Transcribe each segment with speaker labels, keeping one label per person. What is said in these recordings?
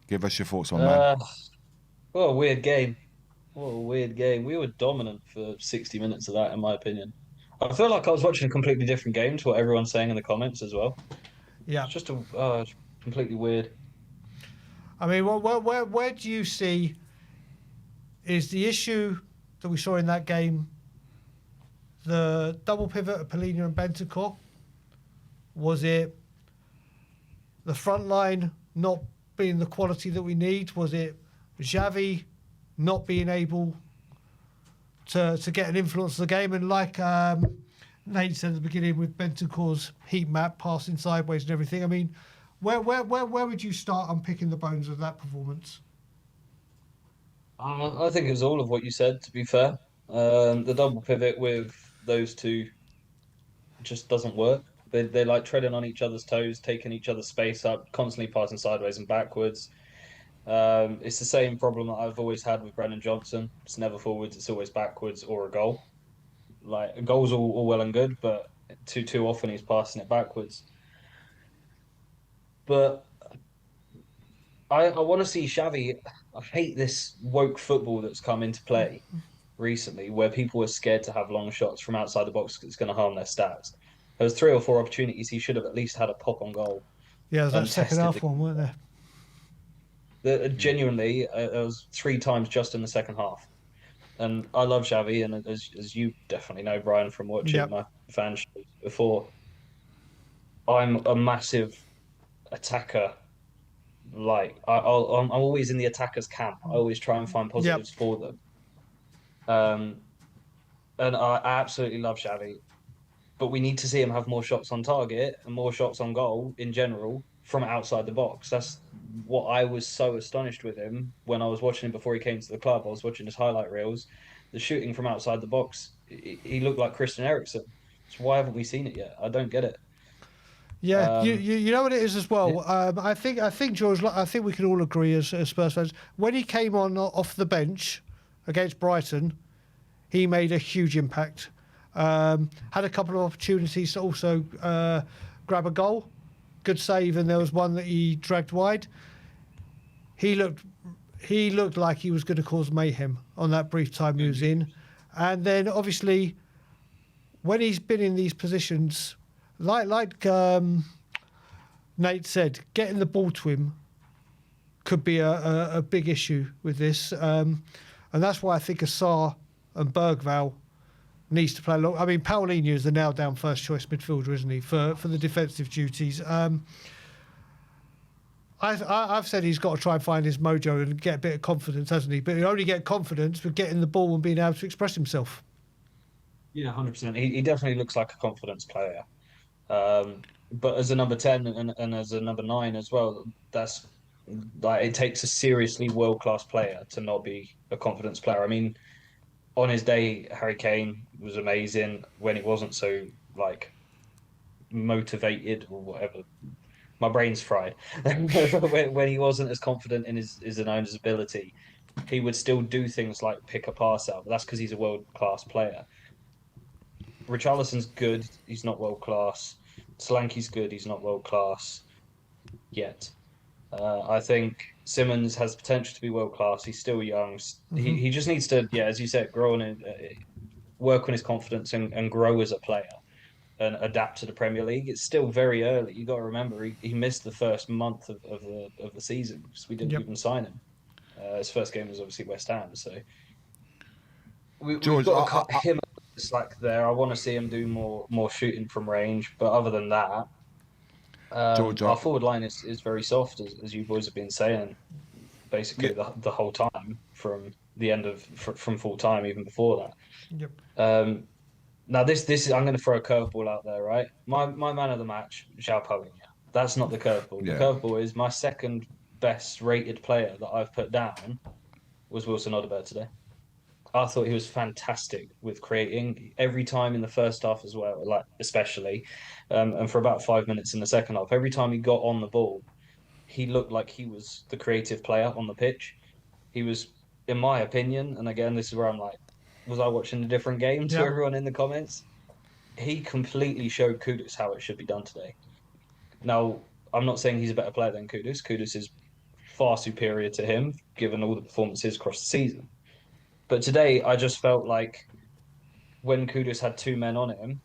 Speaker 1: Give us your thoughts on Man.
Speaker 2: Uh, what a weird game. What a weird game. We were dominant for 60 minutes of that, in my opinion. I feel like I was watching a completely different game to what everyone's saying in the comments as well.
Speaker 3: Yeah.
Speaker 2: It's just completely weird.
Speaker 3: I mean, where do you see is the issue that we saw in that game the double pivot of Polina and Bentancur? Was it the front line not being the quality that we need? Was it Xavi not being able to get an influence on the game? And like Nate said at the beginning with Bentancur's heat map passing sideways and everything, I mean, where would you start unpicking the bones of that performance?
Speaker 2: I think it was all of what you said, to be fair. The double pivot with those two just doesn't work. They like treading on each other's toes, taking each other's space up, constantly passing sideways and backwards. It's the same problem that I've always had with Brennan Johnson. It's never forwards, it's always backwards or a goal. Like a goal's all well and good, but too often he's passing it backwards. But I want to see Xavi. I hate this woke football that's come into play recently, where people are scared to have long shots from outside the box because it's going to harm their stats. There was three or four opportunities he should have at least had a pop on goal
Speaker 3: Yeah, there's that
Speaker 2: and
Speaker 3: second
Speaker 2: tested
Speaker 3: half one, weren't there?
Speaker 2: genuinely. There was three times just in the second half. And I love Xavi, and as you definitely know, Brian, from watching
Speaker 3: Yep.
Speaker 2: my fan shows before, I'm a massive attacker. I'm always in the attacker's camp. I always try and find
Speaker 3: Yep.
Speaker 2: positives for them. Um, and I absolutely love Xavi, but we need to see him have more shots on target and more shots on goal in general from outside the box. That's what I was so astonished with him when I was watching him before he came to the club. I was watching his highlight reels. The shooting from outside the box, he looked like Christian Eriksen. So why haven't we seen it yet? I don't get it.
Speaker 3: Yeah,
Speaker 2: Um,
Speaker 3: you know what it is as
Speaker 2: yeah,
Speaker 3: well. I think George. I think we can all agree as Spurs fans when he came on off the bench against Brighton, he made a huge impact. Had a couple of opportunities to also grab a goal, good save, and there was one that he dragged wide. He looked he looked like he was going to cause mayhem on that brief time he was in, and then obviously when he's been in these positions, like Nate said, getting the ball to him could be a big issue with this, and that's why I think Assar and Bergval needs to play along. I mean, Paulinho is the now down first choice midfielder, isn't he, for the defensive duties? I've said he's got to try and find his mojo and get a bit of confidence, hasn't he? But he only get confidence with getting the ball and being able to express himself.
Speaker 2: yeah, 100%. He definitely looks like a confidence player. But as a number 10 and as a number 9 as well, that's like it takes a seriously world class player to not be a confidence player. I mean, on his day, Harry Kane was amazing when he wasn't so like motivated or whatever. My brain's fried. When he wasn't as confident in his own ability, he would still do things like pick a pass out. But that's because he's a world class player. Richarlison's good. He's not world class. Solanke's good. He's not world class yet. I think Simmons has potential to be world class. He's still young.
Speaker 3: Hmm.
Speaker 2: He just needs to, yeah, as you said, grow and work on his confidence and grow as a player and adapt to the Premier League. It's still very early. You got to remember he missed the first month of the season because we didn't
Speaker 3: Yep.
Speaker 2: even sign him. His first game was obviously West Ham, so we've
Speaker 1: George,
Speaker 2: got to cut him slack there. I want to see him do more shooting from range, but other than that,
Speaker 1: George,
Speaker 2: our forward line is very soft, as you boys have been saying,
Speaker 1: yeah,
Speaker 2: basically the whole time from the end of from full time, even before
Speaker 3: Yep.
Speaker 2: that. Now this is I'm going to throw a curveball out there, right? My man of the match, João Paulinho. That's not the curveball. The
Speaker 1: yeah,
Speaker 2: curveball is my second best rated player that I've put down was Wilson Odobert today. I thought he was fantastic with creating every time in the first half as well, like especially, and for about 5 minutes in the second half. Every time he got on the ball, he looked like he was the creative player on the pitch. He was, in my opinion, and again, this is where I'm like, was I watching a different game to
Speaker 3: Yep.
Speaker 2: everyone in the comments? He completely showed Kudus how it should be done today. Now, I'm not saying he's a better player than Kudus. Kudus is far superior to him, given all the performances across the season. But today, I just felt like when Kudus had two men on him,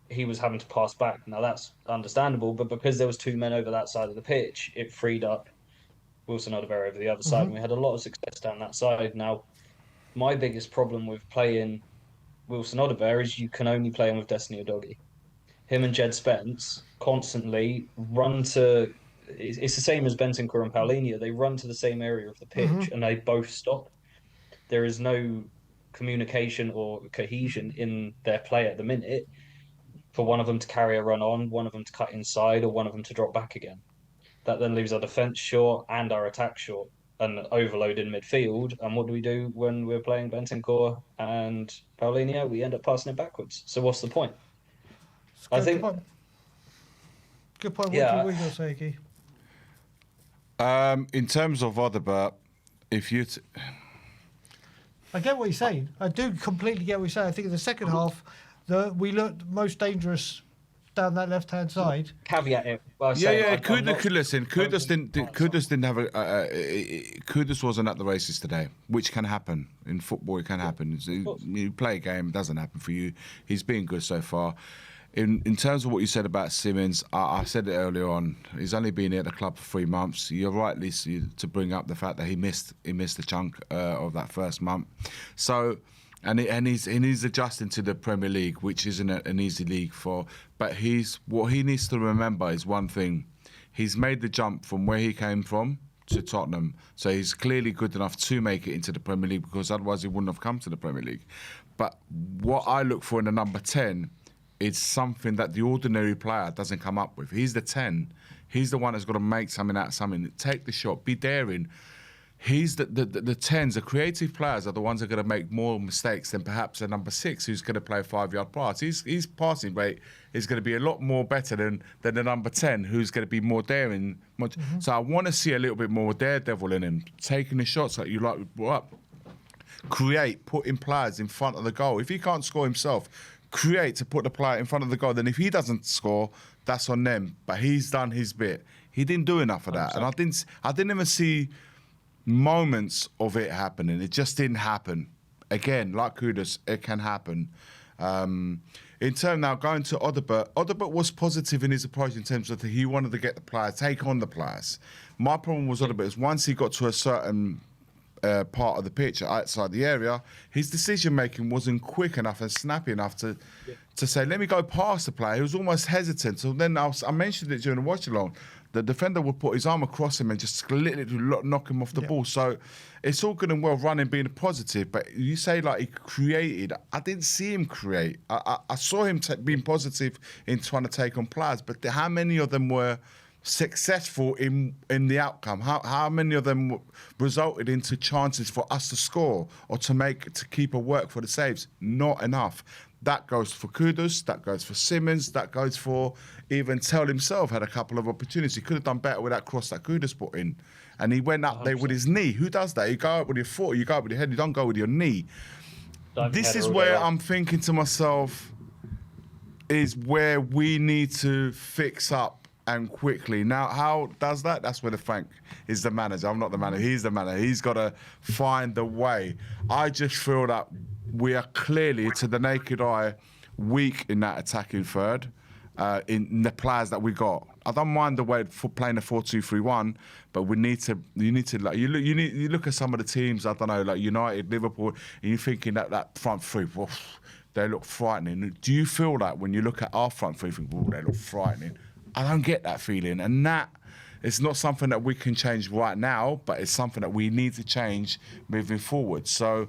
Speaker 2: he was having to pass back. Now that's understandable, but because there was two men over that side of the pitch, it freed up Wilson Odobert over the other side, and we had a lot of success down that side. Now, my biggest problem with playing Wilson Odobert is you can only play him with Destiny Udogie. Him and Jed Spence constantly run to. It's the same as Bentancur and Paulinho. They run to the same area of the pitch, and they both stop. There is no communication or cohesion in their play at the minute for one of them to carry a run on, one of them to cut inside, or one of them to drop back again. That then leaves our defence short and our attack short and overload in midfield. And what do we do when we're playing Bentancur and Paulinho? We end up passing it backwards. So what's the point? I think.
Speaker 3: Good point.
Speaker 2: Yeah.
Speaker 3: What do you say, Guy?
Speaker 1: In terms of Odobert, if you...
Speaker 3: I get what you're saying. I do completely get what you're saying. I think in the second half, we looked most dangerous down that left-hand side.
Speaker 2: Caveat it. Well,
Speaker 1: Kudus didn't have Kudus wasn't at the races today, which can happen. In football, it can happen. You play a game, it doesn't happen for you. He's been good so far. In terms of what you said about Simmons, I said it earlier on. He's only been at the club for 3 months. You're right, Lisa, to bring up the fact that he missed a chunk of that first month. So, and he's adjusting to the Premier League, which isn't an easy league for. But what he needs to remember is one thing: he's made the jump from where he came from to Tottenham. So he's clearly good enough to make it into the Premier League, because otherwise he wouldn't have come to the Premier League. But what I look for in the number 10. It's something that the ordinary player doesn't come up with. He's the 10. He's the one that's got to make something out of something. Take the shot. Be daring. He's the 10s. The creative players are the ones that are going to make more mistakes than perhaps a number 6 who's going to play a 5-yard pass. His passing rate is going to be a lot more better than the number 10 who's going to be more daring. So I want to see a little bit more daredevil in him. Taking the shots like you brought up. Create. Putting players in front of the goal. If he can't score himself, create to put the player in front of the goal. Then if he doesn't score, that's on them. But he's done his bit. He didn't do enough of that, and I didn't even see moments of it happening. It just didn't happen. Again, like Kudus, it can happen. In terms now going to Odobert was positive in his approach in terms of he wanted to get the players, take on the players. My problem was Odobert is once he got to a certain part of the pitch outside the area, his decision making wasn't quick enough and snappy enough to say, let me go past the player. He was almost hesitant. So then I mentioned it during the watch along. The defender would put his arm across him and just literally knock him off the ball. So it's all good and well running being positive, but you say like he created. I didn't see him create. I saw him being positive in trying to take on players, but how many of them were successful in the outcome? How many of them resulted into chances for us to score or to keep a work for the saves? Not enough. That goes for Kudus, that goes for Simmons, that goes for even Tell himself had a couple of opportunities. He could have done better with that cross that Kudus put in. And he went up there with his knee. Who does that? You go up with your foot, you go up with your head, you don't go with your knee. This is where I'm thinking to myself, is where we need to fix up and quickly. Now, how does that? That's where Frank is the manager. I'm not the manager. He's the manager. He's got to find the way. I just feel that we are clearly, to the naked eye, weak in that attacking third, in the players that we got. I don't mind the way for playing a 4-2-3-1, but you need to like you look at some of the teams. I don't know, like United, Liverpool, and you're thinking that front three, they look frightening. Do you feel that when you look at our front three, you think, they look frightening? I don't get that feeling, and that it's not something that we can change right now, but it's something that we need to change moving forward. So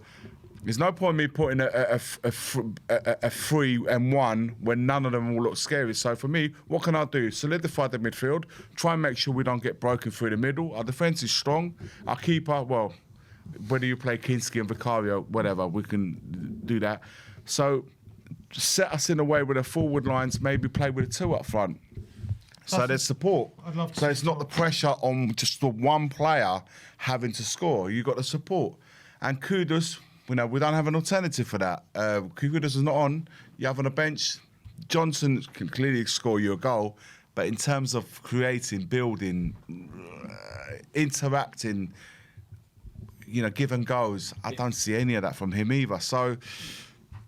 Speaker 1: there's no point in me putting a 3-1 when none of them will look scary. So for me, what can I do? Solidify the midfield, try and make sure we don't get broken through the middle. Our defence is strong. Our keeper, well, whether you play Kinski and Vicario, whatever, we can do that. So set us in a way with the forward lines, maybe play with a 2 up front. So there's support.
Speaker 3: I'd love to.
Speaker 1: So it's not the pressure on just the one player having to score. You've got the support. And Kudus, we don't have an alternative for that. Kudus is not on. You have on a bench. Johnson can clearly score you a goal. But in terms of creating, building, interacting, give and goes, I don't see any of that from him either. So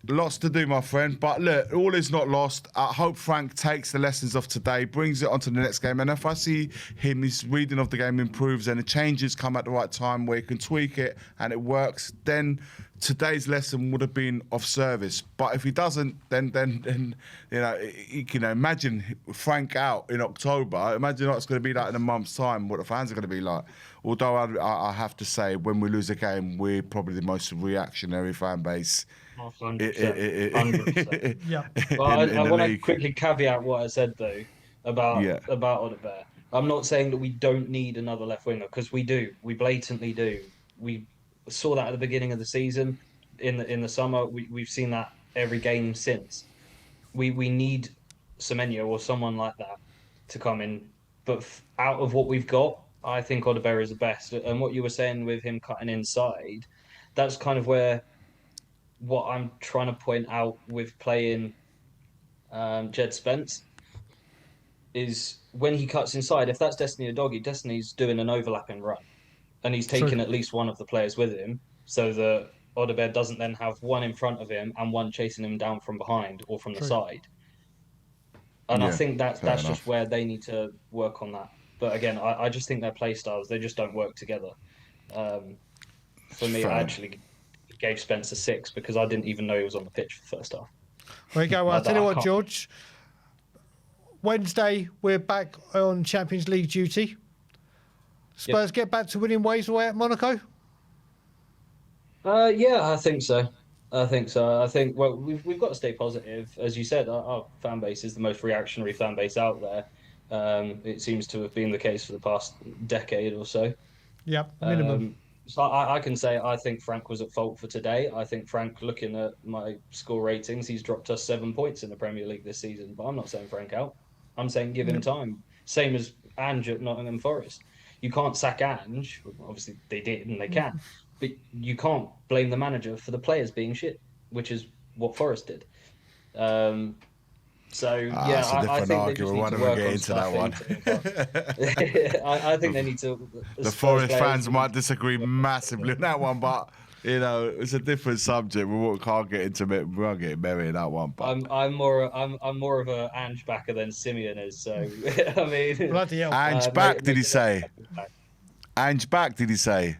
Speaker 1: lots to do, my friend. But look, all is not lost. I hope Frank takes the lessons of today, brings it onto the next game. And if I see his reading of the game improves and the changes come at the right time where he can tweak it and it works, then today's lesson would have been of service. But if he doesn't, then you can imagine Frank out in October. Imagine what it's going to be like in a month's time, what the fans are going to be like. Although I have to say, when we lose a game, we're probably the most reactionary fan base.
Speaker 2: 100%. 100%.
Speaker 3: Yeah.
Speaker 2: Well, I want to quickly caveat what I said though about Odegaard. I'm not saying that we don't need another left winger, because we do. We blatantly do. We saw that at the beginning of the season. In the summer, we've seen that every game since. We need Semenyo or someone like that to come in. But out of what we've got, I think Odegaard is the best. And what you were saying with him cutting inside, that's kind of what I'm trying to point out with playing Jed Spence is when he cuts inside, if that's Destiny or Doggy, Destiny's doing an overlapping run and he's taking at least one of the players with him so that Odegaard doesn't then have one in front of him and one chasing him down from behind or from the side. And I think that's just where they need to work on that. But again, I just think their play styles, they just don't work together. For me, I actually gave Spence a 6 because I didn't even know he was on the pitch for the first half.
Speaker 3: There you go. Well, I'll tell you what, George. Wednesday, we're back on Champions League duty. Spurs get back to winning ways away at Monaco?
Speaker 2: Yeah, I think so. I think, well, we've got to stay positive. As you said, our fan base is the most reactionary fan base out there. It seems to have been the case for the past decade or so.
Speaker 3: Yep, minimum.
Speaker 2: So I can say I think Frank was at fault for today. I think Frank, looking at my score ratings, he's dropped us 7 points in the Premier League this season. But I'm not saying Frank out. I'm saying give him time. Same as Ange at Nottingham Forest. You can't sack Ange. Obviously, they did and they can. But you can't blame the manager for the players being shit, which is what Forest did. So yeah, I think they just need to work on that one. I think they need to.
Speaker 1: The Forest fans might disagree massively on that one, but it's a different subject. We can't get into it. We won't get merry in that one. But
Speaker 2: I'm more of a Ange backer than Simeon is. So I mean,
Speaker 3: bloody hell.
Speaker 1: Ange back? Did he say? Ange back? Did he say?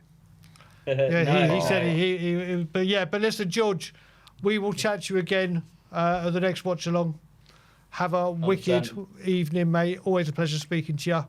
Speaker 3: Yeah, he said he. But listen, George, we will chat to you again at the next watch along. Have a wicked evening, mate. Always a pleasure speaking to you.